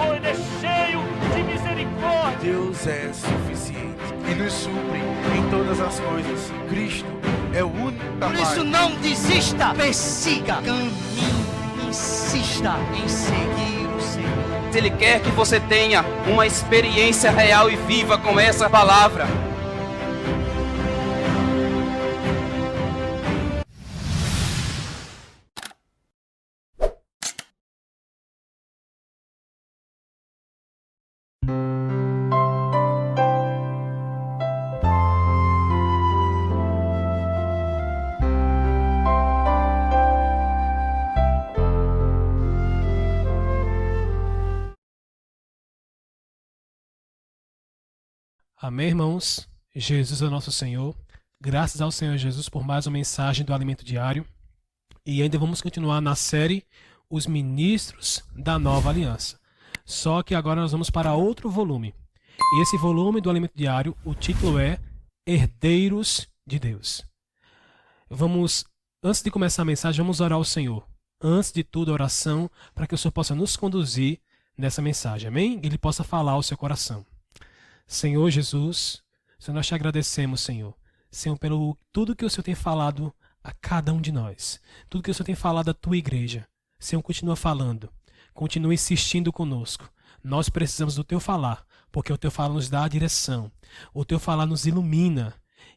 Oh, Ele é cheio de misericórdia. Deus é suficiente e nos supre em todas as coisas. Cristo é o único capaz. Por isso não desista, persiga, caminhe, insista em seguir o Senhor. Ele quer que você tenha uma experiência real e viva com essa palavra. Amém, irmãos? Jesus é o nosso Senhor. Graças ao Senhor Jesus por mais uma mensagem do Alimento Diário. E ainda vamos continuar na série Os Ministros da Nova Aliança. Só que agora nós vamos para outro volume. E esse volume do Alimento Diário, o título é Herdeiros de Deus. Antes de começar a mensagem, vamos orar ao Senhor. Antes de tudo, a oração para que o Senhor possa nos conduzir nessa mensagem. Amém? E Ele possa falar ao seu coração. Senhor Jesus, Senhor, nós te agradecemos, Senhor. Senhor, pelo tudo que o Senhor tem falado a cada um de nós. Tudo que o Senhor tem falado à tua igreja. Senhor, continua falando. Continua insistindo conosco. Nós precisamos do teu falar, porque o teu falar nos dá a direção. O teu falar nos ilumina.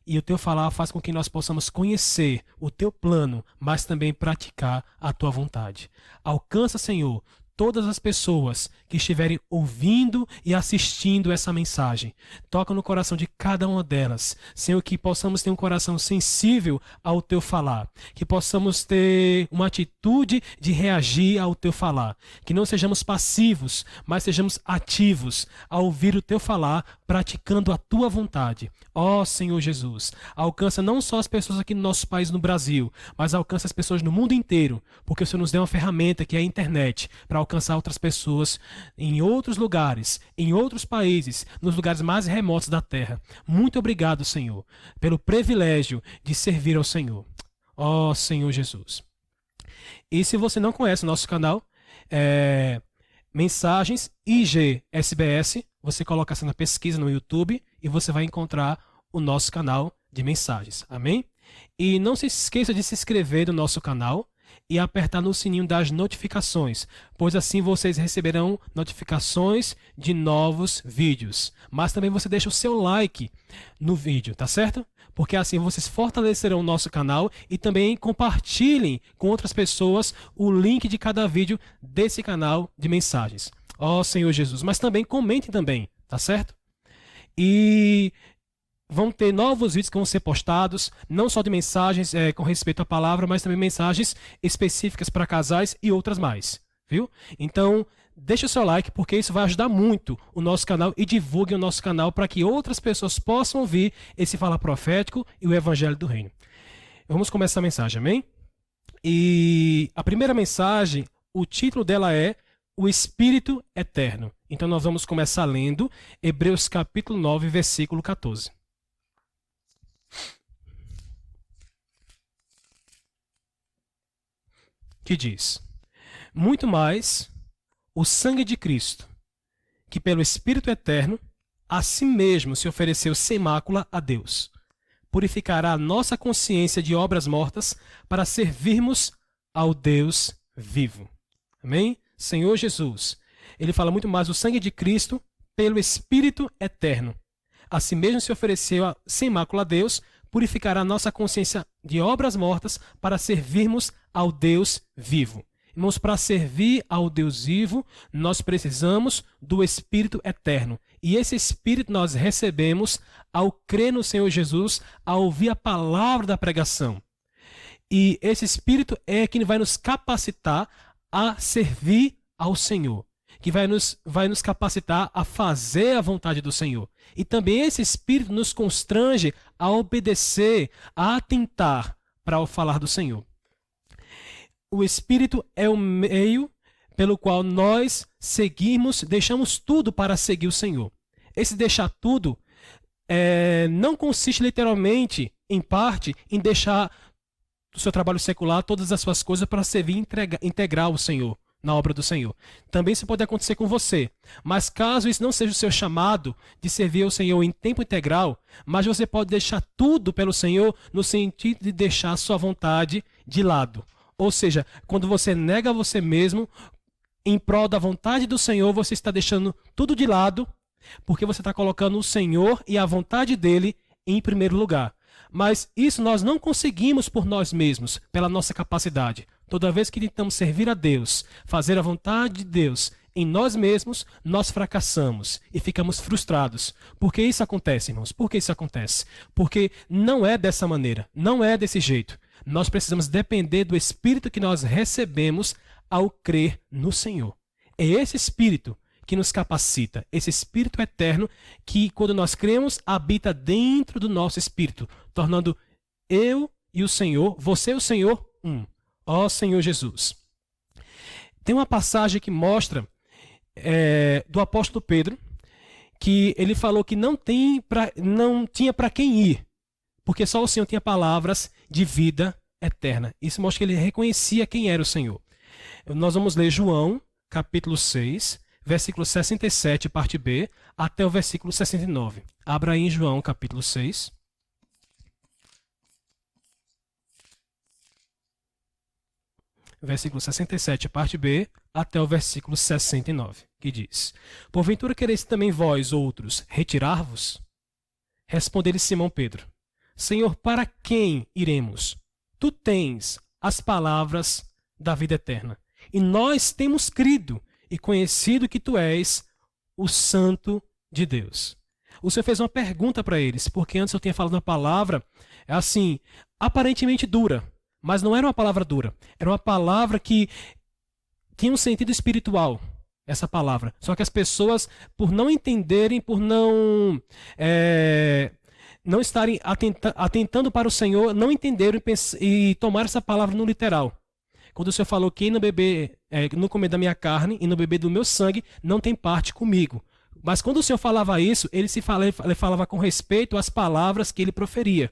E o teu falar faz com que nós possamos conhecer o teu plano, mas também praticar a tua vontade. Alcança, Senhor, todas as pessoas que estiverem ouvindo e assistindo essa mensagem. Toca no coração de cada uma delas. Senhor, que possamos ter um coração sensível ao teu falar. Que possamos ter uma atitude de reagir ao teu falar. Que não sejamos passivos, mas sejamos ativos ao ouvir o teu falar, praticando a tua vontade. Ó Senhor Jesus, alcança não só as pessoas aqui no nosso país, no Brasil, mas alcança as pessoas no mundo inteiro, porque o Senhor nos deu uma ferramenta que é a internet, para alcançar outras pessoas em outros lugares, em outros países, nos lugares mais remotos da terra. Muito obrigado, Senhor, pelo privilégio de servir ao Senhor. Ó Senhor Jesus. E se você não conhece o nosso canal, Mensagens IGSBS, você coloca essa na pesquisa no YouTube e você vai encontrar o nosso canal de mensagens. Amém? E não se esqueça de se inscrever no nosso canal e apertar no sininho das notificações, pois assim vocês receberão notificações de novos vídeos. Mas também você deixa o seu like no vídeo, tá certo? Porque assim vocês fortalecerão o nosso canal e também compartilhem com outras pessoas o link de cada vídeo desse canal de mensagens. Ó Senhor Jesus, mas também comentem também, tá certo? E vão ter novos vídeos que vão ser postados, não só de mensagens com respeito à palavra, mas também mensagens específicas para casais e outras mais, viu? Então, deixa o seu like, porque isso vai ajudar muito o nosso canal e divulgue o nosso canal para que outras pessoas possam ouvir esse falar profético e o evangelho do reino. Vamos começar a mensagem, amém? E a primeira mensagem, o título dela é O Espírito Eterno. Então nós vamos começar lendo Hebreus capítulo 9, versículo 14. Que diz: muito mais o sangue de Cristo, que pelo Espírito Eterno a si mesmo se ofereceu sem mácula a Deus, purificará a nossa consciência de obras mortas para servirmos ao Deus vivo. Amém? Senhor Jesus, ele fala muito mais o sangue de Cristo pelo Espírito Eterno. A si mesmo se ofereceu sem mácula a Deus, purificará a nossa consciência de obras mortas para servirmos ao Deus vivo. Irmãos, para servir ao Deus vivo, nós precisamos do Espírito Eterno. E esse Espírito nós recebemos ao crer no Senhor Jesus, ao ouvir a palavra da pregação. E esse Espírito é quem vai nos capacitar a servir ao Senhor, que vai nos capacitar a fazer a vontade do Senhor. E também esse Espírito nos constrange a obedecer, a atentar para o falar do Senhor. O Espírito é o meio pelo qual nós deixamos tudo para seguir o Senhor. Esse deixar tudo não consiste literalmente, em parte, em deixar do seu trabalho secular todas as suas coisas para servir e integrar o Senhor. na obra do Senhor. Também isso pode acontecer com você. Mas caso isso não seja o seu chamado de servir ao Senhor em tempo integral, mas você pode deixar tudo pelo Senhor no sentido de deixar a sua vontade de lado. Ou seja, quando você nega você mesmo em prol da vontade do Senhor, você está deixando tudo de lado, porque você está colocando o Senhor e a vontade dele em primeiro lugar. Mas isso nós não conseguimos por nós mesmos, pela nossa capacidade. Toda vez que tentamos servir a Deus, fazer a vontade de Deus em nós mesmos, nós fracassamos e ficamos frustrados. Por que isso acontece, irmãos? Por que isso acontece? Porque não é dessa maneira, não é desse jeito. Nós precisamos depender do Espírito que nós recebemos ao crer no Senhor. É esse Espírito que nos capacita, esse Espírito eterno que, quando nós cremos, habita dentro do nosso espírito, tornando eu e o Senhor, você e o Senhor, um. Ó Senhor Jesus. Tem uma passagem que mostra do apóstolo Pedro, que ele falou que não tinha para quem ir, porque só o Senhor tinha palavras de vida eterna. Isso mostra que ele reconhecia quem era o Senhor. Nós vamos ler João, capítulo 6, versículo 67, parte B, até o versículo 69. Abra aí em João, capítulo 6. Versículo 67, parte B, até o versículo 69, que diz: Porventura quereis também vós, outros, retirar-vos? Respondeu-lhe Simão Pedro: Senhor, para quem iremos? Tu tens as palavras da vida eterna. E nós temos crido e conhecido que tu és o Santo de Deus. O Senhor fez uma pergunta para eles, porque antes eu tinha falado uma palavra, assim, aparentemente dura, mas não era uma palavra dura. Era uma palavra que tinha um sentido espiritual, essa palavra. Só que as pessoas, por não entenderem, por não estarem atentando para o Senhor, não entenderam e tomaram essa palavra no literal. Quando o Senhor falou que não comer da minha carne e não beber do meu sangue, não tem parte comigo. Mas quando o Senhor falava isso, ele falava com respeito às palavras que ele proferia.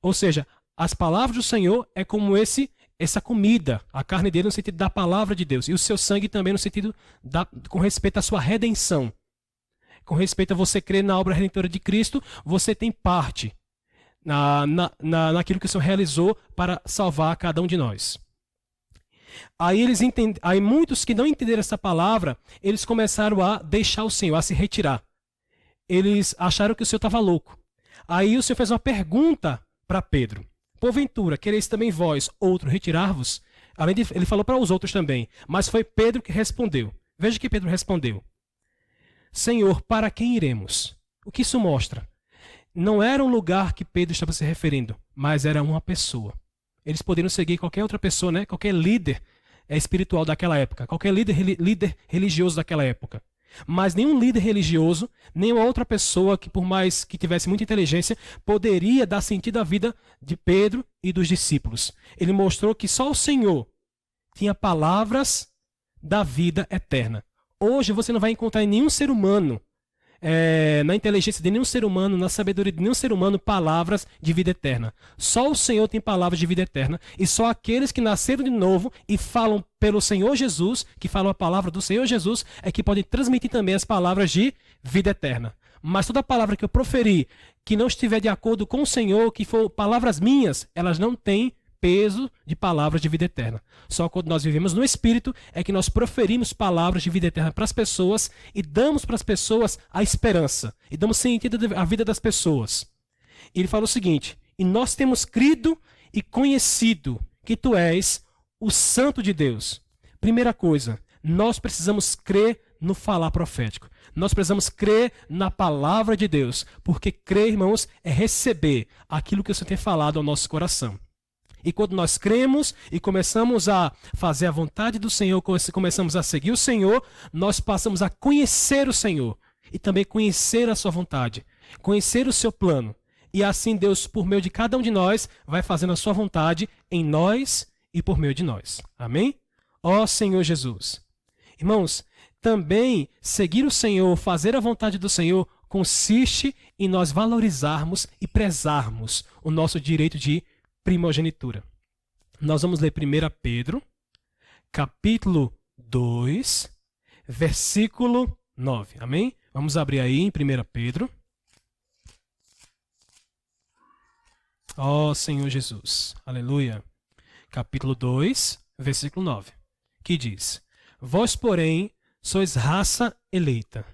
Ou seja, as palavras do Senhor é como essa comida, a carne dele no sentido da palavra de Deus, e o seu sangue também no sentido com respeito à sua redenção. Com respeito a você crer na obra redentora de Cristo, você tem parte naquilo que o Senhor realizou para salvar cada um de nós. Aí muitos que não entenderam essa palavra, eles começaram a deixar o Senhor, a se retirar. Eles acharam que o Senhor estava louco. Aí o Senhor fez uma pergunta para Pedro: Porventura, quereis também vós, outro, retirar-vos? Além de, ele falou para os outros também, mas foi Pedro que respondeu. Veja que Pedro respondeu: Senhor, para quem iremos? O que isso mostra? Não era um lugar que Pedro estava se referindo, mas era uma pessoa. Eles poderiam seguir qualquer outra pessoa, né? Qualquer líder espiritual daquela época, qualquer líder religioso daquela época. Mas nenhum líder religioso, nenhuma outra pessoa que, por mais que tivesse muita inteligência, poderia dar sentido à vida de Pedro e dos discípulos. Ele mostrou que só o Senhor tinha palavras da vida eterna. Hoje você não vai encontrar em nenhum ser humano, na inteligência de nenhum ser humano, na sabedoria de nenhum ser humano, palavras de vida eterna. Só o Senhor tem palavras de vida eterna, e só aqueles que nasceram de novo e falam pelo Senhor Jesus, que falam a palavra do Senhor Jesus, é que podem transmitir também as palavras de vida eterna. Mas toda palavra que eu proferi, que não estiver de acordo com o Senhor, que for palavras minhas, elas não têm peso de palavras de vida eterna. Só quando nós vivemos no Espírito é que nós proferimos palavras de vida eterna para as pessoas e damos para as pessoas a esperança e damos sentido à vida das pessoas. E ele fala o seguinte: e nós temos crido e conhecido que tu és o Santo de Deus. Primeira coisa, nós precisamos crer no falar profético. Nós precisamos crer na palavra de Deus, porque crer, irmãos, é receber aquilo que o Senhor tem falado ao nosso coração. E quando nós cremos e começamos a fazer a vontade do Senhor, começamos a seguir o Senhor, nós passamos a conhecer o Senhor e também conhecer a sua vontade, conhecer o seu plano. E assim Deus, por meio de cada um de nós, vai fazendo a sua vontade em nós e por meio de nós. Amém? Ó Senhor Jesus. Irmãos, também seguir o Senhor, fazer a vontade do Senhor, consiste em nós valorizarmos e prezarmos o nosso direito de primogenitura. Nós vamos ler 1 Pedro, capítulo 2, versículo 9. Amém? Vamos abrir aí em 1 Pedro. Ó Senhor Jesus. Aleluia. Capítulo 2, versículo 9. Que diz: Vós, porém, sois raça eleita,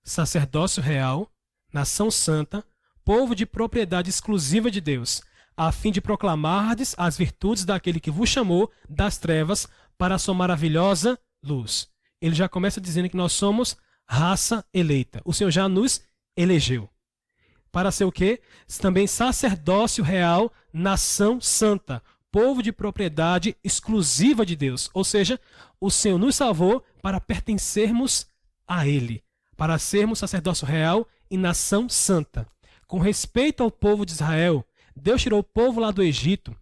sacerdócio real, nação santa, povo de propriedade exclusiva de Deus, a fim de proclamardes as virtudes daquele que vos chamou das trevas para a sua maravilhosa luz. Ele já começa dizendo que nós somos raça eleita. O Senhor já nos elegeu. Para ser o quê? Também sacerdócio real, nação santa, povo de propriedade exclusiva de Deus. Ou seja, o Senhor nos salvou para pertencermos a Ele, para sermos sacerdócio real e nação santa. Com respeito ao povo de Israel, Deus tirou o povo lá do Egito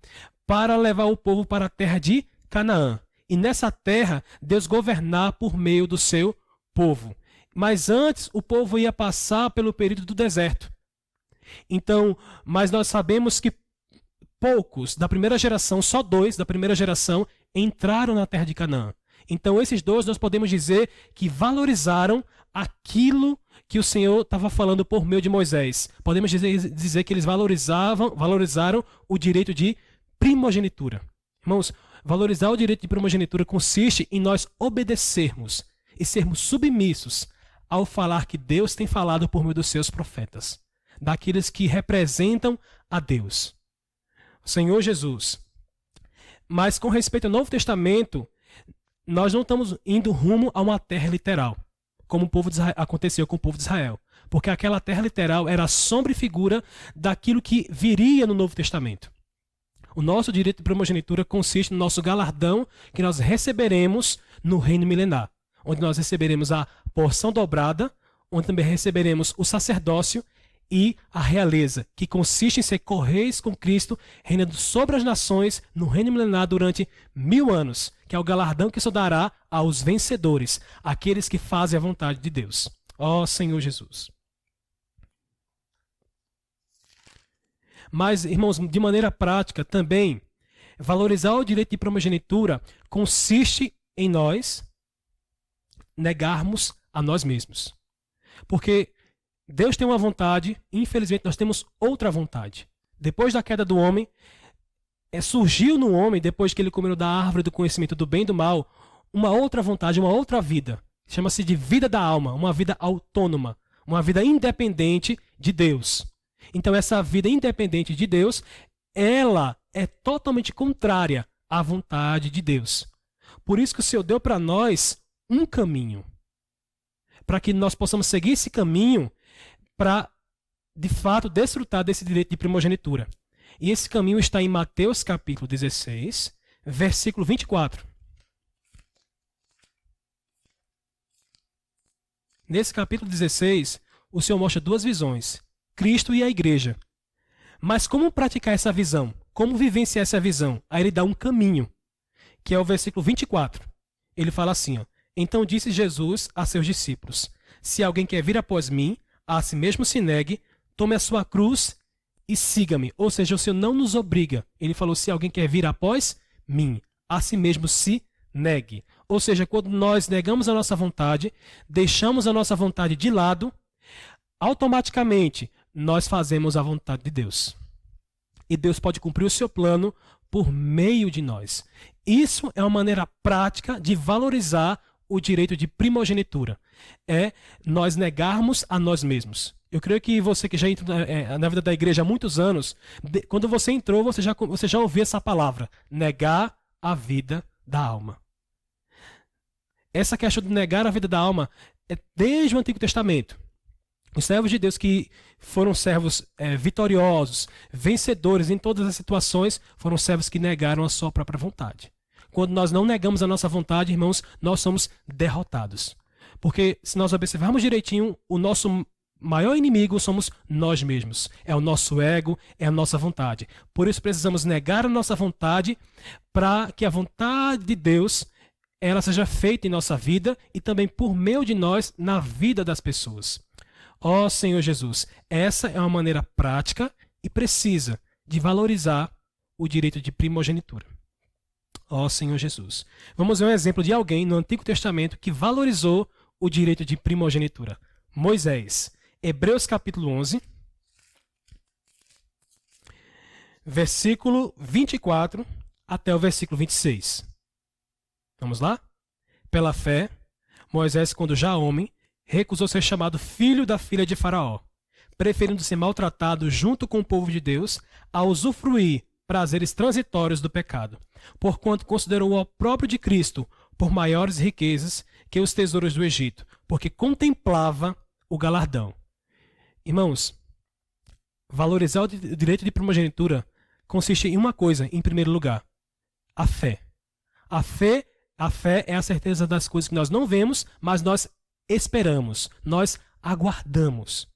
para levar o povo para a terra de Canaã. E nessa terra, Deus governar por meio do seu povo. Mas antes, o povo ia passar pelo período do deserto. Então, mas nós sabemos que poucos da primeira geração, só 2 da primeira geração, entraram na terra de Canaã. Então, esses 2 nós podemos dizer que valorizaram aquilo que o Senhor estava falando por meio de Moisés. Podemos dizer que eles valorizaram o direito de primogenitura. Irmãos, valorizar o direito de primogenitura consiste em nós obedecermos e sermos submissos ao falar que Deus tem falado por meio dos seus profetas, daqueles que representam a Deus. O Senhor Jesus. Mas com respeito ao Novo Testamento, nós não estamos indo rumo a uma terra literal, como aconteceu com o povo de Israel. Porque aquela terra literal era a sombra e figura daquilo que viria no Novo Testamento. O nosso direito de primogenitura consiste no nosso galardão que nós receberemos no reino milenar, onde nós receberemos a porção dobrada, onde também receberemos o sacerdócio e a realeza, que consiste em ser correios com Cristo, reinando sobre as nações no reino milenar durante 1000 anos, que é o galardão que isso dará aos vencedores, aqueles que fazem a vontade de Deus. Ó Senhor Jesus. Mas, irmãos, de maneira prática também, valorizar o direito de primogenitura consiste em nós negarmos a nós mesmos. Porque Deus tem uma vontade, e infelizmente nós temos outra vontade. Depois da queda do homem, surgiu no homem, depois que ele comeu da árvore do conhecimento do bem e do mal, uma outra vontade, uma outra vida. Chama-se de vida da alma, uma vida autônoma, uma vida independente de Deus. Então essa vida independente de Deus, ela é totalmente contrária à vontade de Deus. Por isso que o Senhor deu para nós um caminho, para que nós possamos seguir esse caminho para, de fato, desfrutar desse direito de primogenitura. E esse caminho está em Mateus capítulo 16, versículo 24. Nesse capítulo 16, o Senhor mostra 2 visões, Cristo e a igreja. Mas como praticar essa visão? Como vivenciar essa visão? Aí ele dá um caminho, que é o versículo 24. Ele fala assim, ó: Então disse Jesus a seus discípulos: Se alguém quer vir após mim, a si mesmo se negue, tome a sua cruz e siga-me. Ou seja, o Senhor não nos obriga. Ele falou: se alguém quer vir após mim, a si mesmo se negue. Ou seja, quando nós negamos a nossa vontade, deixamos a nossa vontade de lado, automaticamente nós fazemos a vontade de Deus. E Deus pode cumprir o seu plano por meio de nós. Isso é uma maneira prática de valorizar o direito de primogenitura. É nós negarmos a nós mesmos. Eu creio que você que já entrou na vida da igreja há muitos anos, quando você entrou, você já ouviu essa palavra: negar a vida da alma. Essa questão de negar a vida da alma é desde o Antigo Testamento. Os servos de Deus que foram servos vitoriosos, vencedores em todas as situações, foram servos que negaram a sua própria vontade. Quando nós não negamos a nossa vontade, irmãos, nós somos derrotados. Porque se nós observarmos direitinho, o nosso maior inimigo somos nós mesmos. É o nosso ego, é a nossa vontade. Por isso precisamos negar a nossa vontade para que a vontade de Deus ela seja feita em nossa vida e também por meio de nós na vida das pessoas. Ó Senhor Jesus, essa é uma maneira prática e precisa de valorizar o direito de primogenitura. Ó Senhor Jesus. Vamos ver um exemplo de alguém no Antigo Testamento que valorizou o direito de primogenitura. Moisés. Hebreus capítulo 11, versículo 24 até o versículo 26. Vamos lá? Pela fé, Moisés, quando já homem, recusou ser chamado filho da filha de Faraó, preferindo ser maltratado junto com o povo de Deus a usufruir prazeres transitórios do pecado, porquanto considerou o próprio de Cristo por maiores riquezas que os tesouros do Egito, porque contemplava o galardão. Irmãos, valorizar o direito de primogenitura consiste em uma coisa, em primeiro lugar: a fé. A fé é a certeza das coisas que nós não vemos, mas nós esperamos, nós aguardamos.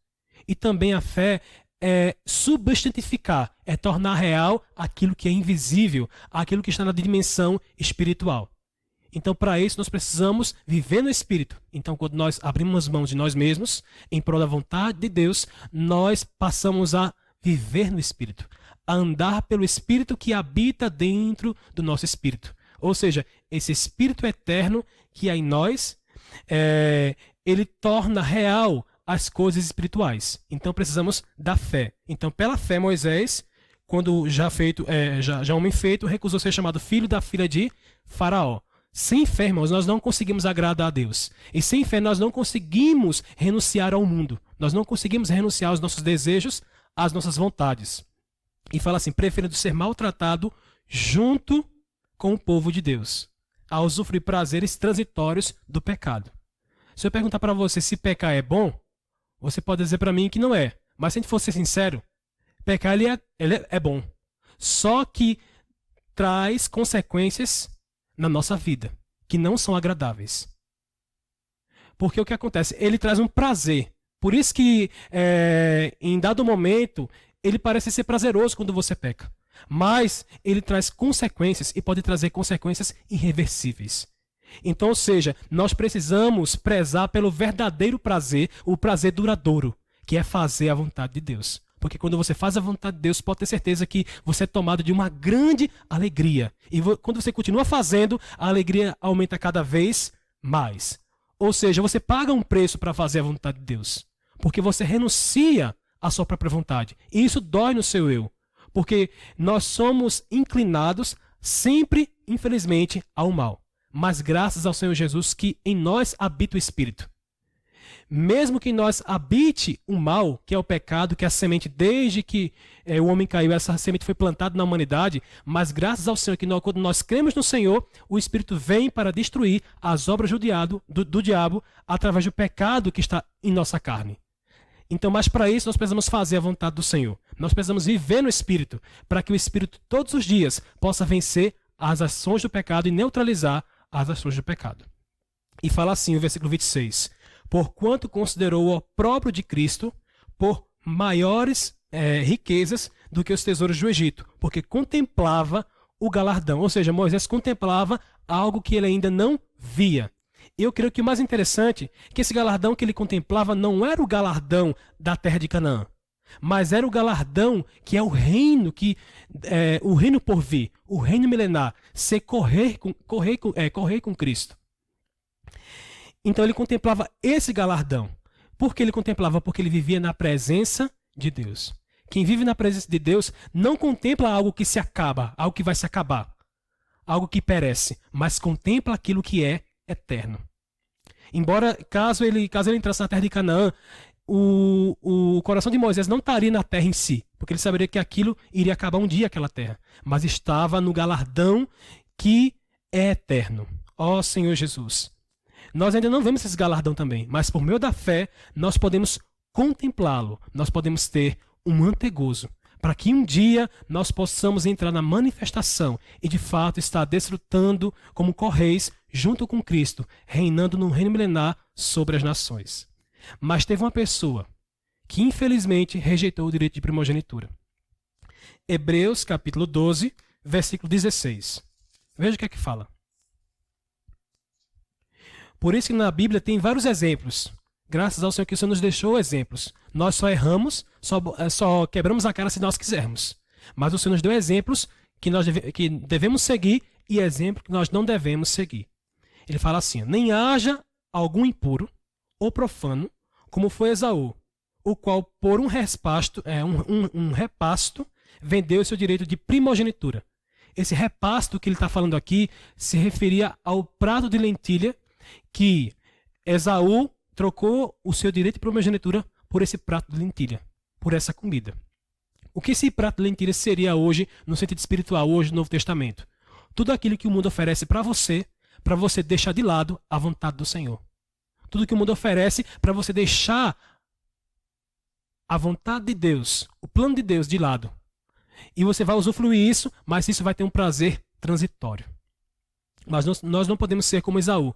E também a fé é substantificar, é tornar real aquilo que é invisível, aquilo que está na dimensão espiritual. Então, para isso, nós precisamos viver no Espírito. Então, quando nós abrimos mão de nós mesmos, em prol da vontade de Deus, nós passamos a viver no Espírito, a andar pelo Espírito que habita dentro do nosso Espírito. Ou seja, esse Espírito eterno que há em nós, ele torna real as coisas espirituais. Então precisamos da fé. Então, pela fé, Moisés, quando já homem feito, recusou ser chamado filho da filha de Faraó. Sem fé, irmãos, nós não conseguimos agradar a Deus. E sem fé nós não conseguimos renunciar ao mundo. Nós não conseguimos renunciar aos nossos desejos, às nossas vontades. E fala assim, preferindo ser maltratado junto com o povo de Deus, a usufruir prazeres transitórios do pecado. Se eu perguntar para você se pecar é bom, você pode dizer para mim que não é. Mas se a gente for ser sincero, pecar ele é bom. Só que traz consequências na nossa vida, que não são agradáveis. Porque o que acontece? Ele traz um prazer. Por isso que, em dado momento, ele parece ser prazeroso quando você peca. Mas ele traz consequências e pode trazer consequências irreversíveis. Então, ou seja, nós precisamos prezar pelo verdadeiro prazer, o prazer duradouro, que é fazer a vontade de Deus. Porque quando você faz a vontade de Deus, pode ter certeza que você é tomado de uma grande alegria. E quando você continua fazendo, a alegria aumenta cada vez mais. Ou seja, você paga um preço para fazer a vontade de Deus. Porque você renuncia à sua própria vontade. E isso dói no seu eu. Porque nós somos inclinados sempre, infelizmente, ao mal. Mas graças ao Senhor Jesus que em nós habita o Espírito. Mesmo que em nós habite o mal, que é o pecado, que é a semente, desde que o homem caiu, essa semente foi plantada na humanidade, mas graças ao Senhor, que quando nós cremos no Senhor, o Espírito vem para destruir as obras do diabo através do pecado que está em nossa carne. Então, mas para isso nós precisamos fazer a vontade do Senhor. Nós precisamos viver no Espírito, para que o Espírito todos os dias possa vencer as ações do pecado e neutralizar as ações do pecado. E fala assim o versículo 26. Porquanto considerou o próprio de Cristo por maiores riquezas do que os tesouros do Egito, porque contemplava o galardão. Ou seja, Moisés contemplava algo que ele ainda não via. Eu creio que o mais interessante é que esse galardão que ele contemplava não era o galardão da terra de Canaã, mas era o galardão que é o reino por vir, o reino milenar, ser correr com Cristo. Então ele contemplava esse galardão. Por que ele contemplava? Porque ele vivia na presença de Deus. Quem vive na presença de Deus não contempla algo que se acaba, algo que vai se acabar, algo que perece, mas contempla aquilo que é eterno. Embora, caso ele entrasse na terra de Canaã, o coração de Moisés não estaria na terra em si, porque ele saberia que aquilo iria acabar um dia, aquela terra, mas estava no galardão que é eterno. Ó Senhor Jesus. Nós ainda não vemos esse galardão também, mas por meio da fé nós podemos contemplá-lo, nós podemos ter um antegozo, para que um dia nós possamos entrar na manifestação e de fato estar desfrutando como correis junto com Cristo, reinando no reino milenar sobre as nações. Mas teve uma pessoa que infelizmente rejeitou o direito de primogenitura. Hebreus capítulo 12, versículo 16. Veja o que é que fala. Por isso que na Bíblia tem vários exemplos. Graças ao Senhor que o Senhor nos deixou exemplos. Nós só erramos, só quebramos a cara se nós quisermos. Mas o Senhor nos deu exemplos que nós devemos seguir e exemplo que nós não devemos seguir. Ele fala assim: nem haja algum impuro ou profano, como foi Esaú, o qual por um repasto vendeu seu direito de primogenitura. Esse repasto que ele está falando aqui se referia ao prato de lentilha que Esaú trocou o seu direito de primogenitura por esse prato de lentilha, por essa comida. O que esse prato de lentilha seria hoje, no sentido espiritual, hoje no Novo Testamento? Tudo aquilo que o mundo oferece para você deixar de lado a vontade do Senhor. Tudo que o mundo oferece para você deixar a vontade de Deus, o plano de Deus de lado. E você vai usufruir isso, mas isso vai ter um prazer transitório. Mas nós não podemos ser como Esaú.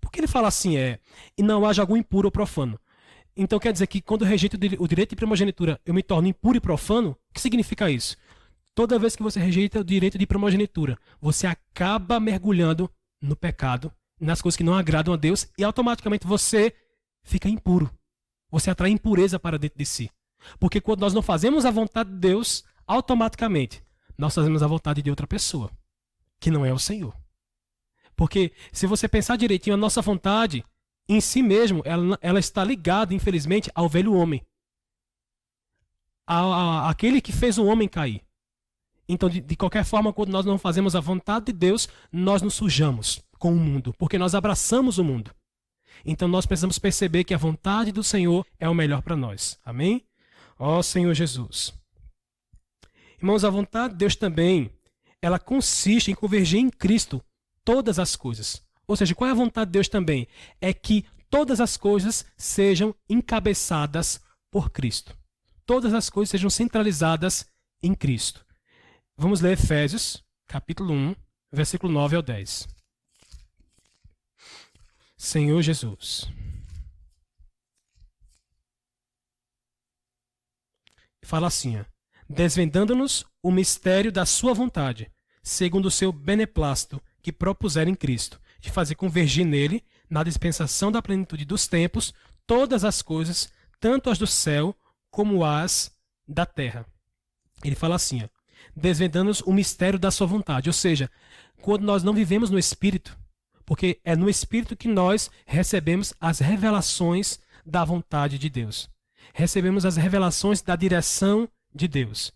Por que ele fala assim? E não haja algum impuro ou profano. Então quer dizer que quando eu rejeito o direito de primogenitura, eu me torno impuro e profano? O que significa isso? Toda vez que você rejeita o direito de primogenitura, você acaba mergulhando no pecado, nas coisas que não agradam a Deus, e automaticamente você fica impuro. Você atrai impureza para dentro de si. Porque quando nós não fazemos a vontade de Deus, automaticamente nós fazemos a vontade de outra pessoa, que não é o Senhor. Porque se você pensar direitinho, a nossa vontade em si mesmo, ela está ligada, infelizmente, ao velho homem. Aquele que fez o homem cair. Então, de qualquer forma, quando nós não fazemos a vontade de Deus, nós nos sujamos com o mundo, porque nós abraçamos o mundo. Então, nós precisamos perceber que a vontade do Senhor é o melhor para nós. Amém? Ó Senhor Jesus. Irmãos, a vontade de Deus também, ela consiste em convergir em Cristo todas as coisas. Ou seja, qual é a vontade de Deus também? É que todas as coisas sejam encabeçadas por Cristo. Todas as coisas sejam centralizadas em Cristo. Vamos ler Efésios, capítulo 1, versículo 9 ao 10. Senhor Jesus. Fala assim, desvendando-nos o mistério da sua vontade, segundo o seu beneplácito que propuseram em Cristo, de fazer convergir nele, na dispensação da plenitude dos tempos, todas as coisas, tanto as do céu como as da terra. Ele fala assim, desvendando-nos o mistério da sua vontade. Ou seja, quando nós não vivemos no Espírito, porque é no Espírito que nós recebemos as revelações da vontade de Deus. Recebemos as revelações da direção de Deus.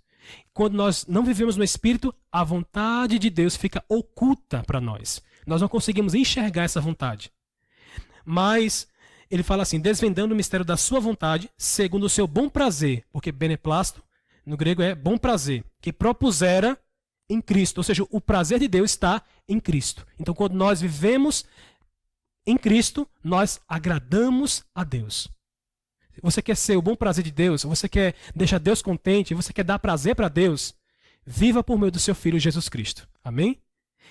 Quando nós não vivemos no Espírito, a vontade de Deus fica oculta para nós. Nós não conseguimos enxergar essa vontade. Mas ele fala assim, desvendando o mistério da sua vontade, segundo o seu bom prazer, porque beneplácito, no grego é bom prazer, que propusera em Cristo. Ou seja, o prazer de Deus está em Cristo. Então, quando nós vivemos em Cristo, nós agradamos a Deus. Você quer ser o bom prazer de Deus, você quer deixar Deus contente, você quer dar prazer para Deus, viva por meio do seu Filho Jesus Cristo. Amém?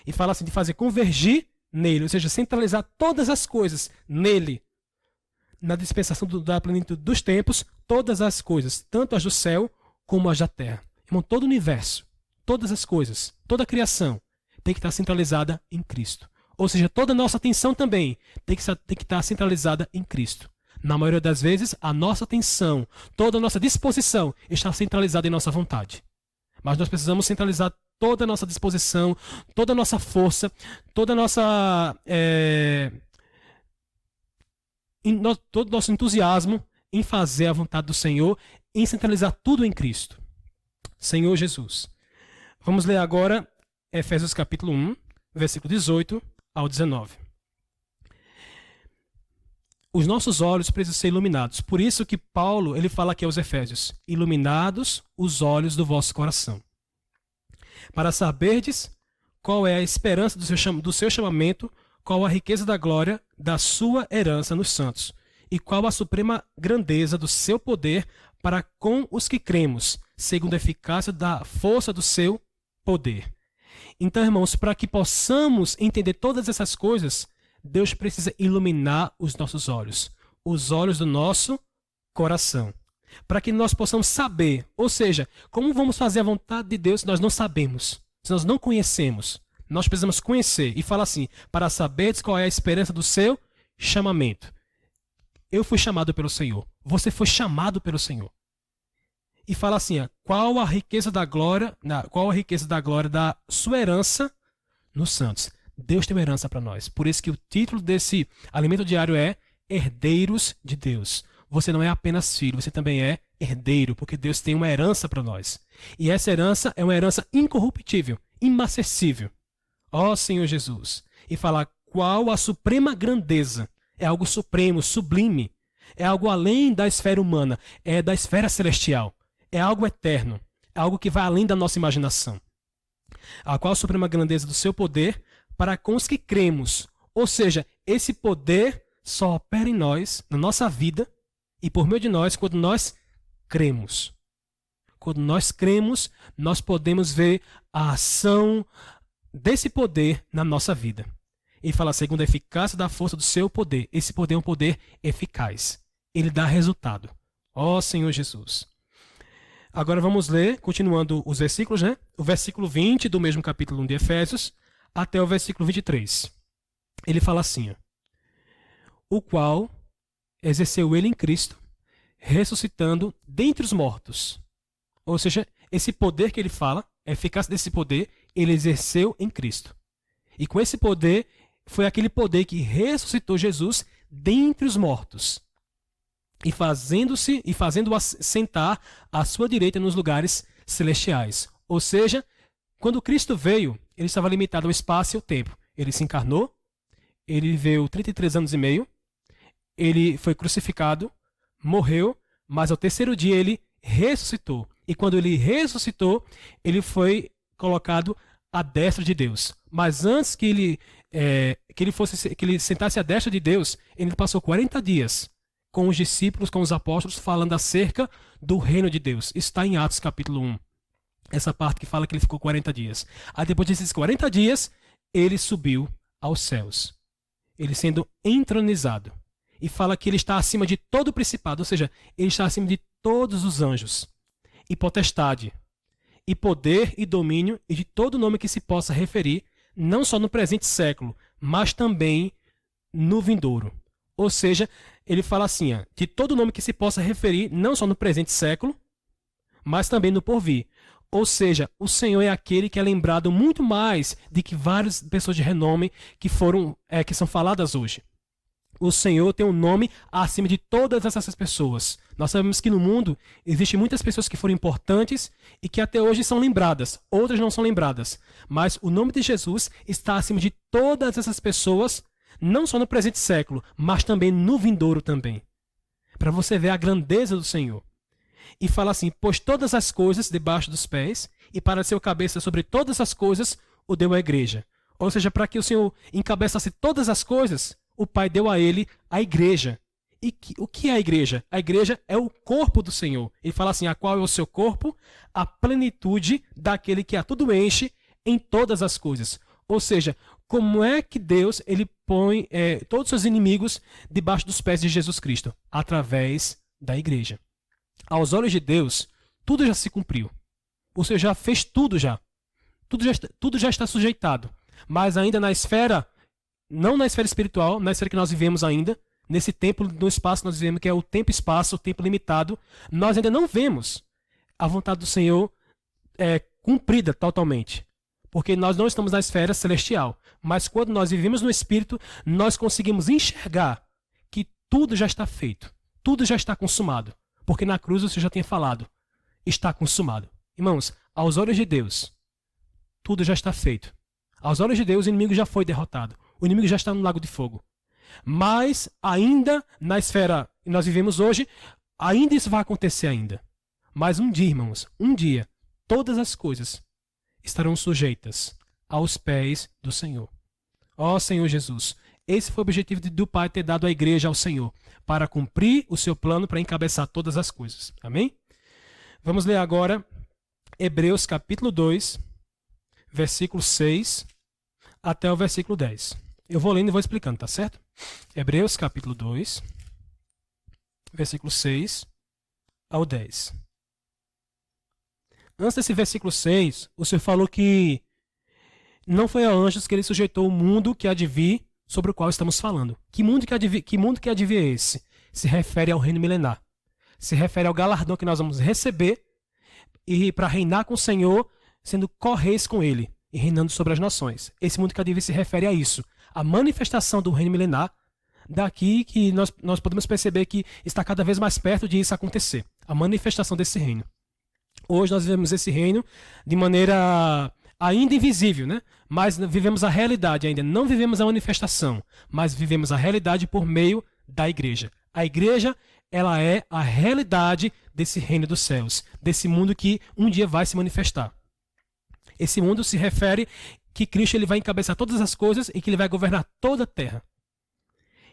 E fala assim de fazer convergir nele, ou seja, centralizar todas as coisas nele, na dispensação da plenitude dos tempos, todas as coisas, tanto as do céu como as da terra. Irmão, todo o universo, todas as coisas, toda a criação tem que estar centralizada em Cristo. Ou seja, toda a nossa atenção também tem que estar centralizada em Cristo. Na maioria das vezes, a nossa atenção, toda a nossa disposição está centralizada em nossa vontade. Mas nós precisamos centralizar toda a nossa disposição, toda a nossa força, toda a nossa, todo o nosso entusiasmo em fazer a vontade do Senhor, em centralizar tudo em Cristo. Senhor Jesus. Vamos ler agora Efésios capítulo 1, versículo 18 ao 19. Os nossos olhos precisam ser iluminados. Por isso que Paulo ele fala aqui aos Efésios, iluminados os olhos do vosso coração, para saberdes qual é a esperança do seu chamamento, qual a riqueza da glória da sua herança nos santos, e qual a suprema grandeza do seu poder para com os que cremos, segundo a eficácia da força do seu poder. Então, irmãos, para que possamos entender todas essas coisas, Deus precisa iluminar os olhos do nosso coração, para que nós possamos saber, ou seja, como vamos fazer a vontade de Deus se nós não sabemos, se nós não conhecemos. Nós precisamos conhecer e falar assim, para saberes qual é a esperança do seu chamamento. Eu fui chamado pelo Senhor, você foi chamado pelo Senhor. E fala assim, qual a riqueza da glória da sua herança nos santos. Deus tem uma herança para nós. Por isso que o título desse alimento diário é Herdeiros de Deus. Você não é apenas filho, você também é herdeiro, porque Deus tem uma herança para nós. E essa herança é uma herança incorruptível, inacessível. Ó Senhor Jesus. E falar qual a suprema grandeza. É algo supremo, sublime. É algo além da esfera humana, é da esfera celestial. É algo eterno, é algo que vai além da nossa imaginação. A qual a suprema grandeza do seu poder para com os que cremos. Ou seja, esse poder só opera em nós, na nossa vida, e por meio de nós, quando nós cremos. Quando nós cremos, nós podemos ver a ação desse poder na nossa vida. E fala segundo a eficácia da força do seu poder. Esse poder é um poder eficaz. Ele dá resultado. Ó Senhor Jesus. Agora vamos ler, continuando os versículos, né? O versículo 20 do mesmo capítulo 1 de Efésios até o versículo 23. Ele fala assim, ó, o qual exerceu ele em Cristo, ressuscitando dentre os mortos. Ou seja, esse poder que ele fala, a eficácia desse poder, ele exerceu em Cristo. E com esse poder, foi aquele poder que ressuscitou Jesus dentre os mortos. E fazendo-o sentar à sua direita nos lugares celestiais. Ou seja, quando Cristo veio, ele estava limitado ao espaço e ao tempo. Ele se encarnou, ele viveu 33 anos e meio, ele foi crucificado, morreu, mas ao terceiro dia ele ressuscitou. E quando ele ressuscitou, ele foi colocado à destra de Deus. Mas antes que ele sentasse à destra de Deus, ele passou 40 dias com os discípulos, com os apóstolos, falando acerca do reino de Deus. Isso está em Atos capítulo 1. Essa parte que fala que ele ficou 40 dias. Aí depois desses 40 dias, ele subiu aos céus. Ele sendo entronizado. E fala que ele está acima de todo o principado, ou seja, ele está acima de todos os anjos. E potestade, e poder e domínio, e de todo nome que se possa referir, não só no presente século, mas também no vindouro. Ou seja, ele fala assim, ó, de todo nome que se possa referir, não só no presente século, mas também no porvir. Ou seja, o Senhor é aquele que é lembrado muito mais de que várias pessoas de renome que são faladas hoje. O Senhor tem um nome acima de todas essas pessoas. Nós sabemos que no mundo existem muitas pessoas que foram importantes e que até hoje são lembradas. Outras não são lembradas. Mas o nome de Jesus está acima de todas essas pessoas, não só no presente século, mas também no vindouro também. Para você ver a grandeza do Senhor. E fala assim, pôs todas as coisas debaixo dos pés e para ser o cabeça sobre todas as coisas o deu à igreja. Ou seja, para que o Senhor encabeçasse todas as coisas, o Pai deu a ele a igreja. E o que é a igreja? A igreja é o corpo do Senhor. Ele fala assim, a qual é o seu corpo? A plenitude daquele que a tudo enche em todas as coisas. Ou seja, como é que Deus ele põe todos os seus inimigos debaixo dos pés de Jesus Cristo? Através da igreja. Aos olhos de Deus, tudo já se cumpriu. O Senhor já fez tudo já. Tudo já está sujeitado. Mas ainda na esfera, não na esfera espiritual, na esfera que nós vivemos ainda, nesse tempo, no espaço que nós vivemos, que é o tempo-espaço, o tempo limitado, nós ainda não vemos a vontade do Senhor cumprida totalmente. Porque nós não estamos na esfera celestial. Mas quando nós vivemos no Espírito, nós conseguimos enxergar que tudo já está feito. Tudo já está consumado. Porque na cruz o Senhor já tinha falado. Está consumado. Irmãos, aos olhos de Deus, tudo já está feito. Aos olhos de Deus, o inimigo já foi derrotado. O inimigo já está no lago de fogo. Mas ainda na esfera que nós vivemos hoje, ainda isso vai acontecer ainda. Mas um dia, irmãos, um dia, todas as coisas estarão sujeitas aos pés do Senhor. Ó Senhor Jesus, esse foi o objetivo do Pai ter dado a igreja ao Senhor, para cumprir o seu plano para encabeçar todas as coisas. Amém? Vamos ler agora Hebreus capítulo 2, versículo 6 até o versículo 10. Eu vou lendo e vou explicando, tá certo? Hebreus capítulo 2, versículo 6 ao 10. Antes desse versículo 6, o Senhor falou que não foi a anjos que ele sujeitou o mundo que há de vir sobre o qual estamos falando. Que mundo que há de vir é esse? Se refere ao reino milenar. Se refere ao galardão que nós vamos receber e para reinar com o Senhor, sendo co-reis com ele. e reinando sobre as nações. Esse mundo cativo se refere a isso, a manifestação do reino milenar, daqui que nós podemos perceber que está cada vez mais perto de isso acontecer, a manifestação desse reino. Hoje nós vivemos esse reino de maneira ainda invisível, né? Mas vivemos a realidade ainda, não vivemos a manifestação, mas vivemos a realidade por meio da igreja. A igreja, ela é a realidade desse reino dos céus, desse mundo que um dia vai se manifestar. Esse mundo se refere que Cristo ele vai encabeçar todas as coisas e que ele vai governar toda a terra.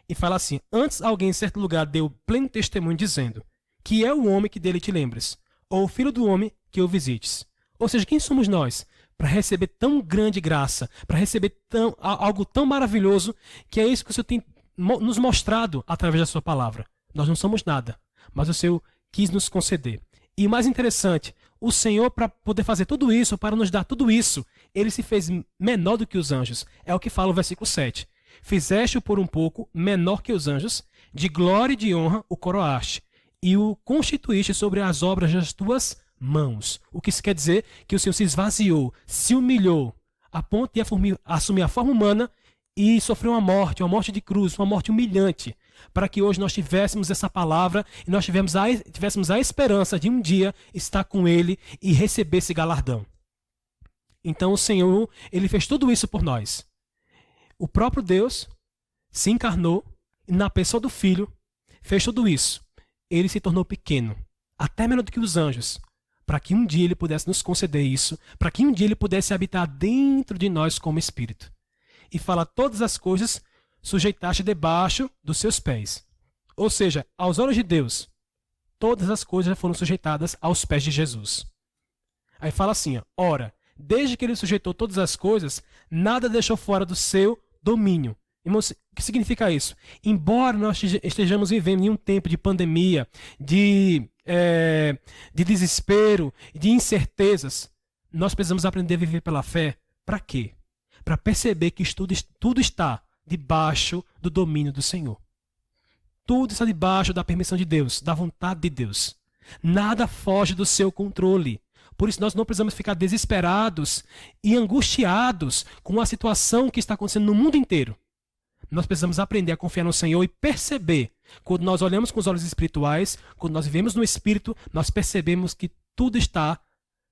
E fala assim: antes alguém em certo lugar deu pleno testemunho dizendo: que é o homem que dele te lembres, ou o filho do homem que o visites. Ou seja, quem somos nós para receber tão grande graça, para receber algo tão maravilhoso, que é isso que o Senhor tem nos mostrado através da sua palavra. Nós não somos nada, mas o Senhor quis nos conceder. E o mais interessante, o Senhor, para poder fazer tudo isso, para nos dar tudo isso, ele se fez menor do que os anjos. É o que fala o versículo 7. Fizeste-o por um pouco menor que os anjos, de glória e de honra o coroaste, e o constituíste sobre as obras das tuas mãos. O que isso quer dizer? Que o Senhor se esvaziou, se humilhou, a ponto de assumir a forma humana e sofreu uma morte de cruz, uma morte humilhante, para que hoje nós tivéssemos essa palavra e nós tivéssemos a esperança de um dia estar com Ele e receber esse galardão. Então o Senhor, Ele fez tudo isso por nós. O próprio Deus se encarnou e na pessoa do Filho fez tudo isso. Ele se tornou pequeno, até menor do que os anjos, para que um dia Ele pudesse nos conceder isso, para que um dia Ele pudesse habitar dentro de nós como Espírito. E fala: todas as coisas sujeitaste debaixo dos seus pés. Ou seja, aos olhos de Deus, todas as coisas já foram sujeitadas aos pés de Jesus. Aí fala assim: ora, desde que Ele sujeitou todas as coisas, nada deixou fora do seu domínio. Irmãos, o que significa isso? Embora nós estejamos vivendo em um tempo de pandemia, de desespero, de incertezas, nós precisamos aprender a viver pela fé. Para quê? Para perceber que tudo está debaixo do domínio do Senhor. Tudo está debaixo da permissão de Deus, da vontade de Deus. Nada foge do seu controle. Por isso nós não precisamos ficar desesperados e angustiados com a situação que está acontecendo no mundo inteiro. Nós precisamos aprender a confiar no Senhor e perceber, quando nós olhamos com os olhos espirituais, quando nós vivemos no Espírito, nós percebemos que tudo está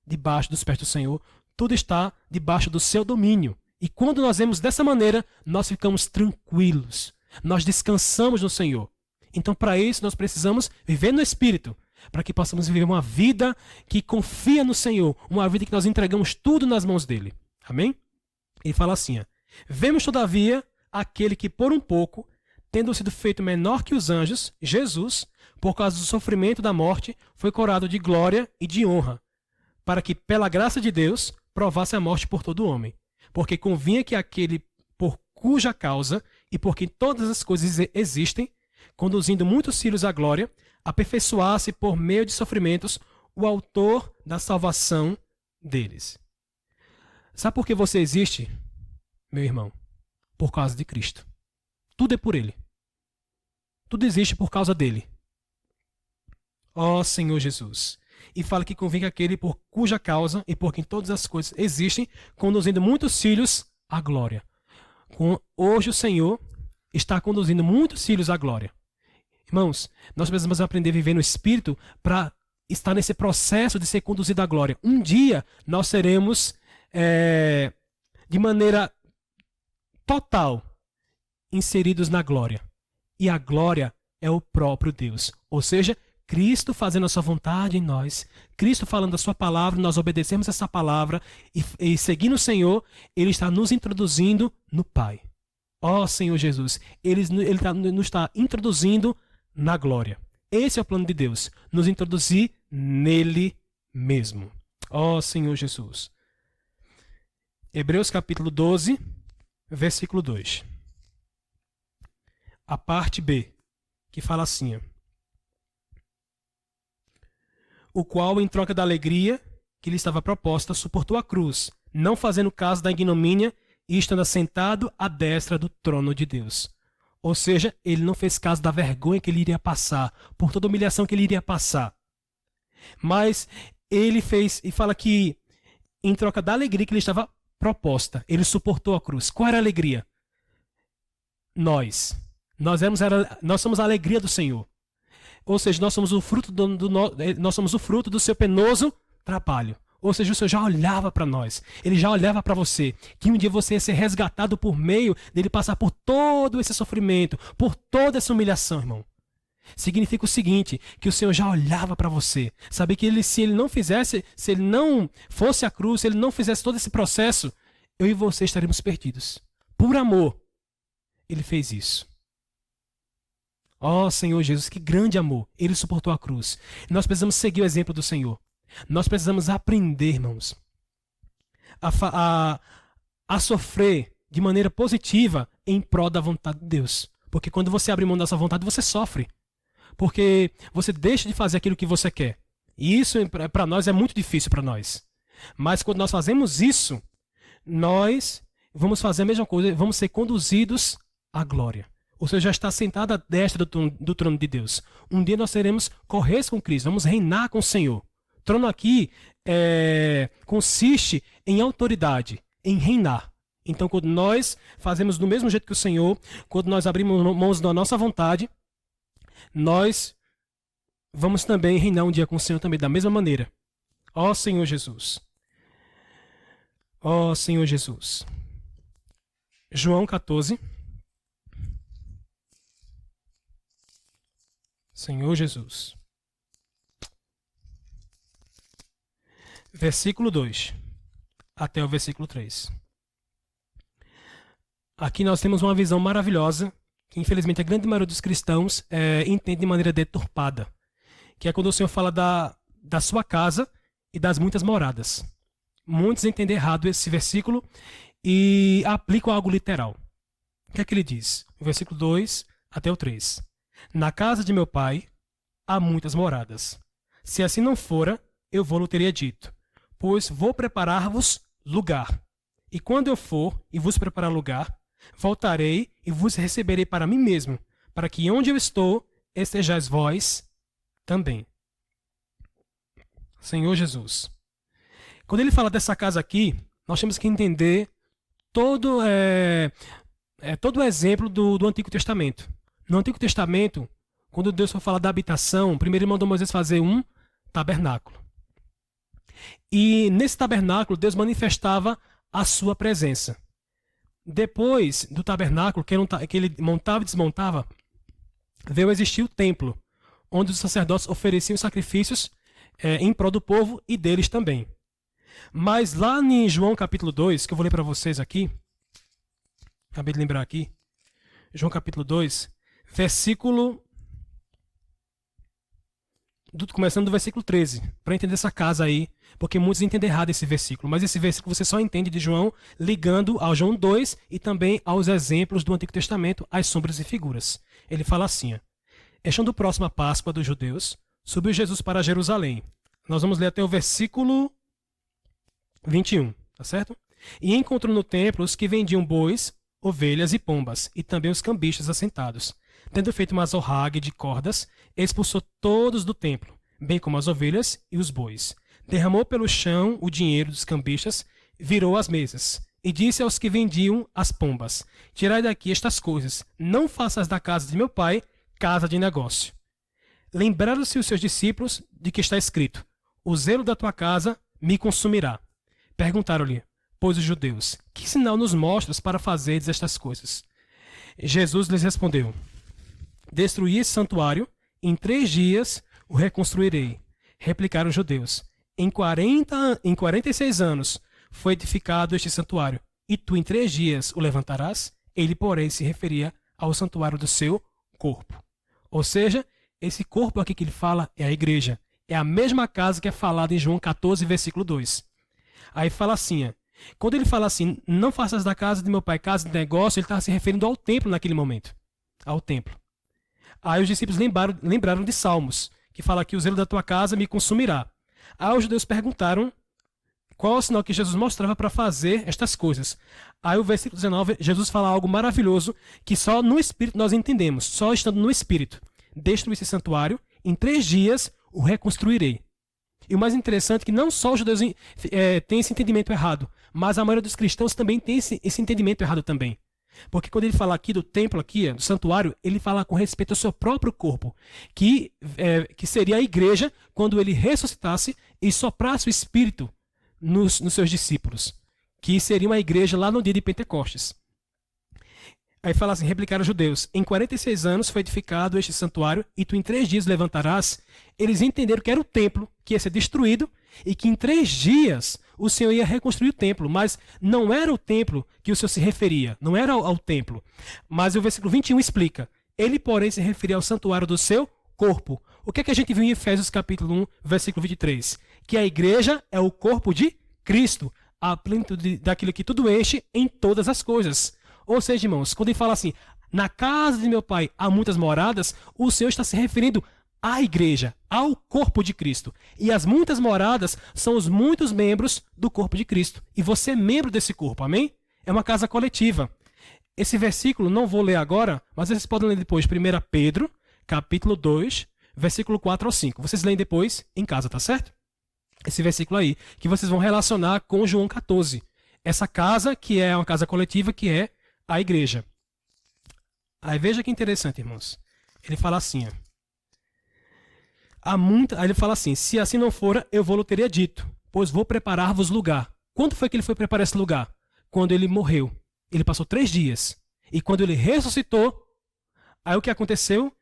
debaixo dos pés do Senhor, tudo está debaixo do seu domínio. E quando nós vemos dessa maneira, nós ficamos tranquilos, nós descansamos no Senhor. Então, para isso, nós precisamos viver no Espírito, para que possamos viver uma vida que confia no Senhor, uma vida que nós entregamos tudo nas mãos dele. Amém? Ele fala assim: vemos, todavia, aquele que por um pouco, tendo sido feito menor que os anjos, Jesus, por causa do sofrimento da morte, foi coroado de glória e de honra, para que, pela graça de Deus, provasse a morte por todo homem. Porque convinha que aquele por cuja causa e por quem todas as coisas existem, conduzindo muitos filhos à glória, aperfeiçoasse por meio de sofrimentos o autor da salvação deles. Sabe por que você existe, meu irmão? Por causa de Cristo. Tudo é por Ele. Tudo existe por causa dele. Ó Senhor Jesus. E fala que convinha aquele por cuja causa e por quem todas as coisas existem, conduzindo muitos filhos à glória. Hoje o Senhor está conduzindo muitos filhos à glória. Irmãos, nós precisamos aprender a viver no Espírito para estar nesse processo de ser conduzido à glória. Um dia nós seremos, de maneira total, inseridos na glória. E a glória é o próprio Deus. Ou seja, Cristo fazendo a sua vontade em nós, Cristo falando a sua palavra, nós obedecemos essa palavra e seguindo o Senhor, Ele está nos introduzindo no Pai. Ó Senhor Jesus, Ele nos está introduzindo na glória. Esse é o plano de Deus, nos introduzir nele mesmo. Ó Senhor Jesus. Hebreus capítulo 12, versículo 2. A parte B, que fala assim: o qual, em troca da alegria que lhe estava proposta, suportou a cruz, não fazendo caso da ignomínia, e estando assentado à destra do trono de Deus. Ou seja, ele não fez caso da vergonha que ele iria passar, por toda a humilhação que ele iria passar. Mas ele fez, e fala que, em troca da alegria que lhe estava proposta. Ele suportou a cruz. Qual era a alegria? Nós somos a alegria do Senhor. Ou seja, nós somos o fruto nós somos o fruto do seu penoso trabalho. Ou seja, o Senhor já olhava para nós. Ele já olhava para você. Que um dia você ia ser resgatado por meio dele passar por todo esse sofrimento, por toda essa humilhação, irmão. Significa o seguinte, que o Senhor já olhava para você. Sabe que se ele não fosse a cruz, se ele não fizesse todo esse processo, eu e você estaríamos perdidos. Por amor, ele fez isso. Ó Senhor Jesus, que grande amor. Ele suportou a cruz. Nós precisamos seguir o exemplo do Senhor. Nós precisamos aprender, irmãos, a sofrer de maneira positiva em prol da vontade de Deus. Porque quando você abre mão dessa vontade, você sofre. Porque você deixa de fazer aquilo que você quer. E isso, para nós, é muito difícil para nós. Mas quando nós fazemos isso, nós vamos fazer a mesma coisa, vamos ser conduzidos à glória. O Senhor já está sentado à destra do trono de Deus. Um dia nós seremos co-reis com Cristo, vamos reinar com o Senhor. O trono aqui consiste em autoridade, em reinar. Então, quando nós fazemos do mesmo jeito que o Senhor, quando nós abrimos mãos da nossa vontade, nós vamos também reinar um dia com o Senhor também da mesma maneira. Ó Senhor Jesus. Ó Senhor Jesus. João 14. Senhor Jesus. Versículo 2 até o versículo 3. Aqui nós temos uma visão maravilhosa que infelizmente a grande maioria dos cristãos entende de maneira deturpada, que é quando o Senhor fala da sua casa e das muitas moradas. Muitos entendem errado esse versículo e aplicam algo literal. O que é que ele diz? O versículo 2 até o 3. Na casa de meu pai há muitas moradas. Se assim não fora, eu vou-lhe teria dito, pois vou preparar-vos lugar. E quando eu for e vos preparar lugar, voltarei e vos receberei para mim mesmo, para que onde eu estou, estejais vós também. Senhor Jesus. Quando ele fala dessa casa aqui, nós temos que entender todo o exemplo do Antigo Testamento. No Antigo Testamento, quando Deus for falar da habitação, primeiro ele mandou Moisés fazer um tabernáculo. E nesse tabernáculo, Deus manifestava a sua presença. Depois do tabernáculo, que ele montava e desmontava, veio existir o templo, onde os sacerdotes ofereciam sacrifícios em prol do povo e deles também. Mas lá em João capítulo 2, que eu vou ler para vocês aqui, acabei de lembrar aqui, João capítulo 2, começando do versículo 13, para entender essa casa aí, porque muitos entendem errado esse versículo, mas esse versículo você só entende de João ligando ao João 2 e também aos exemplos do Antigo Testamento, as sombras e figuras. Ele fala assim, estando próximo à Páscoa dos judeus, subiu Jesus para Jerusalém. Nós vamos ler até o versículo 21, tá certo? E encontrou no templo os que vendiam bois, ovelhas e pombas, e também os cambistas assentados. Tendo feito uma azorrague de cordas, expulsou todos do templo, bem como as ovelhas e os bois. Derramou pelo chão o dinheiro dos cambistas, virou as mesas, e disse aos que vendiam as pombas, tirai daqui estas coisas, não faças da casa de meu pai casa de negócio. Lembraram-se os seus discípulos de que está escrito, o zelo da tua casa me consumirá. Perguntaram-lhe, pois os judeus, que sinal nos mostras para fazeres estas coisas? Jesus lhes respondeu, destruí esse santuário, em 3 dias o reconstruirei. Replicaram os judeus, em 46 anos foi edificado este santuário, e tu em 3 dias o levantarás? Ele, porém, se referia ao santuário do seu corpo. Ou seja, esse corpo aqui que ele fala é a igreja. É a mesma casa que é falada em João 14, versículo 2. Aí fala assim, quando ele fala assim, não faças da casa de meu pai casa de negócio, ele está se referindo ao templo naquele momento. Ao templo. Aí os discípulos lembraram de Salmos, que fala que o zelo da tua casa me consumirá. Aí os judeus perguntaram qual é o sinal que Jesus mostrava para fazer estas coisas. Aí o versículo 19, Jesus fala algo maravilhoso que só no Espírito nós entendemos, só estando no Espírito. Destruí esse santuário, em 3 dias o reconstruirei. E o mais interessante é que não só os judeus têm esse entendimento errado, mas a maioria dos cristãos também tem esse entendimento errado também. Porque quando ele fala aqui do templo, aqui, do santuário, ele fala com respeito ao seu próprio corpo, que seria a igreja quando ele ressuscitasse e soprasse o Espírito nos seus discípulos, que seria uma igreja lá no dia de Pentecostes. Aí fala assim, replicaram os judeus, em 46 anos foi edificado este santuário e tu em 3 dias levantarás. Eles entenderam que era o templo que ia ser destruído e que em 3 dias o Senhor ia reconstruir o templo, mas não era o templo que o Senhor se referia, não era ao templo. Mas o versículo 21 explica, ele porém se referia ao santuário do seu corpo. O que é que a gente viu em Efésios capítulo 1, versículo 23? Que a igreja é o corpo de Cristo, a plenitude daquilo que tudo enche em todas as coisas. Ou seja, irmãos, quando ele fala assim, na casa de meu pai há muitas moradas, o Senhor está se referindo à igreja, ao corpo de Cristo. E as muitas moradas são os muitos membros do corpo de Cristo. E você é membro desse corpo, amém? É uma casa coletiva. Esse versículo, não vou ler agora, mas vocês podem ler depois, 1 Pedro, capítulo 2, versículo 4 ao 5. Vocês leem depois em casa, tá certo? Esse versículo aí, que vocês vão relacionar com João 14. Essa casa, que é uma casa coletiva, que é a igreja. Aí veja que interessante, irmãos. Ele fala assim, aí ele fala assim, se assim não fora, eu vou-lhe teria dito, pois vou preparar-vos lugar. Quando foi que ele foi preparar esse lugar? Quando ele morreu. Ele passou 3 dias. E quando ele ressuscitou, aí o que aconteceu?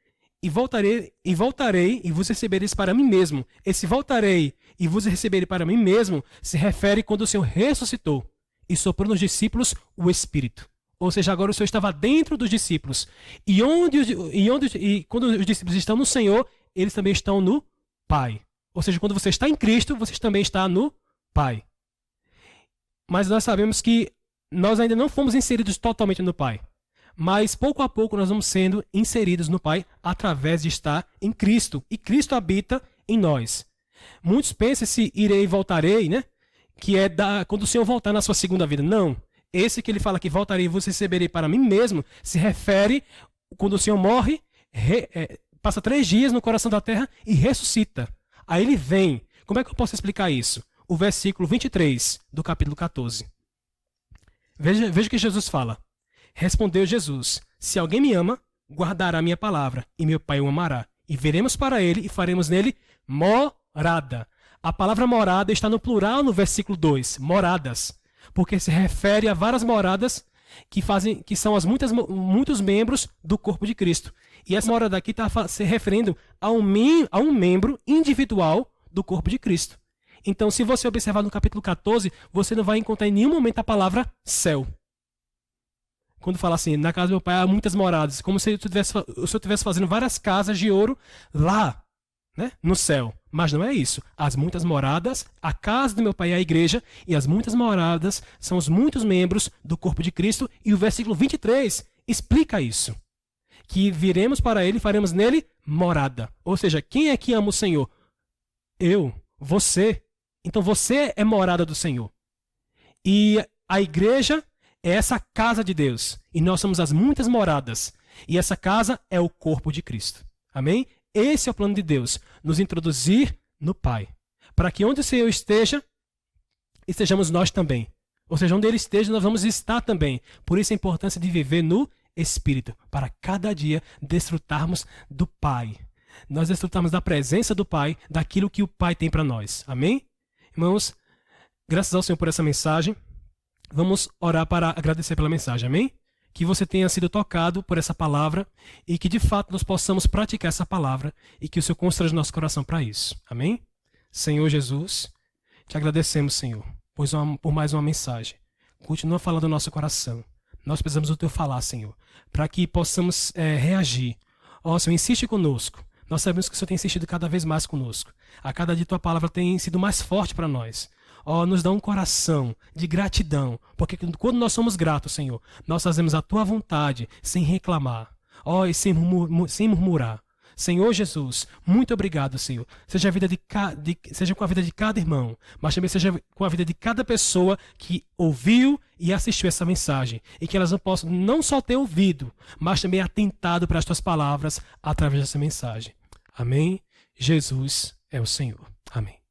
E voltarei e vos recebereis para mim mesmo. Esse voltarei e vos receberei para mim mesmo se refere quando o Senhor ressuscitou e soprou nos discípulos o Espírito. Ou seja, agora o Senhor estava dentro dos discípulos. E quando os discípulos estão no Senhor, eles também estão no Pai. Ou seja, quando você está em Cristo, você também está no Pai. Mas nós sabemos que nós ainda não fomos inseridos totalmente no Pai. Mas pouco a pouco nós vamos sendo inseridos no Pai através de estar em Cristo. E Cristo habita em nós. Muitos pensam se irei e voltarei, né? Que é quando o Senhor voltar na sua segunda vida. Não. Esse que ele fala que voltarei e vos receberei para mim mesmo, se refere quando o Senhor morre, passa 3 dias no coração da terra e ressuscita. Aí ele vem. Como é que eu posso explicar isso? O versículo 23 do capítulo 14. Veja o que Jesus fala. Respondeu Jesus, se alguém me ama, guardará a minha palavra, e meu Pai o amará. E veremos para ele e faremos nele morada. A palavra morada está no plural no versículo 2, moradas. Porque se refere a várias moradas que são muitos membros do corpo de Cristo. E essa morada aqui está se referindo a um membro individual do corpo de Cristo. Então, se você observar no capítulo 14, você não vai encontrar em nenhum momento a palavra céu. Quando fala assim, na casa do meu pai há muitas moradas, como se o Senhor estivesse fazendo várias casas de ouro lá, né, no céu. Mas não é isso. As muitas moradas, a casa do meu pai é a igreja, e as muitas moradas são os muitos membros do corpo de Cristo, e o versículo 23 explica isso. Que viremos para ele e faremos nele morada. Ou seja, quem é que ama o Senhor? Eu, você. Então você é morada do Senhor. E a igreja é essa casa de Deus. E nós somos as muitas moradas. E essa casa é o corpo de Cristo. Amém? Esse é o plano de Deus. Nos introduzir no Pai. Para que onde o Senhor esteja, estejamos nós também. Ou seja, onde Ele esteja, nós vamos estar também. Por isso a importância de viver no Espírito. Para cada dia desfrutarmos do Pai. Nós desfrutarmos da presença do Pai, daquilo que o Pai tem para nós. Amém? Irmãos, graças ao Senhor por essa mensagem. Vamos orar para agradecer pela mensagem, amém? Que você tenha sido tocado por essa palavra e que de fato nós possamos praticar essa palavra e que o Senhor constrange nosso coração para isso, amém? Senhor Jesus, te agradecemos, Senhor, por mais uma mensagem. Continua falando no nosso coração. Nós precisamos do Teu falar, Senhor, para que possamos reagir. Ó, Senhor, insiste conosco. Nós sabemos que o Senhor tem insistido cada vez mais conosco. A cada dia Tua palavra tem sido mais forte para nós. Ó, nos dá um coração de gratidão, porque quando nós somos gratos, Senhor, nós fazemos a Tua vontade sem reclamar, ó, e sem murmurar. Senhor Jesus, muito obrigado, Senhor. Seja com a vida de cada irmão, mas também seja com a vida de cada pessoa que ouviu e assistiu essa mensagem, e que elas não possam não só ter ouvido, mas também atentado para as Tuas palavras através dessa mensagem. Amém? Jesus é o Senhor. Amém.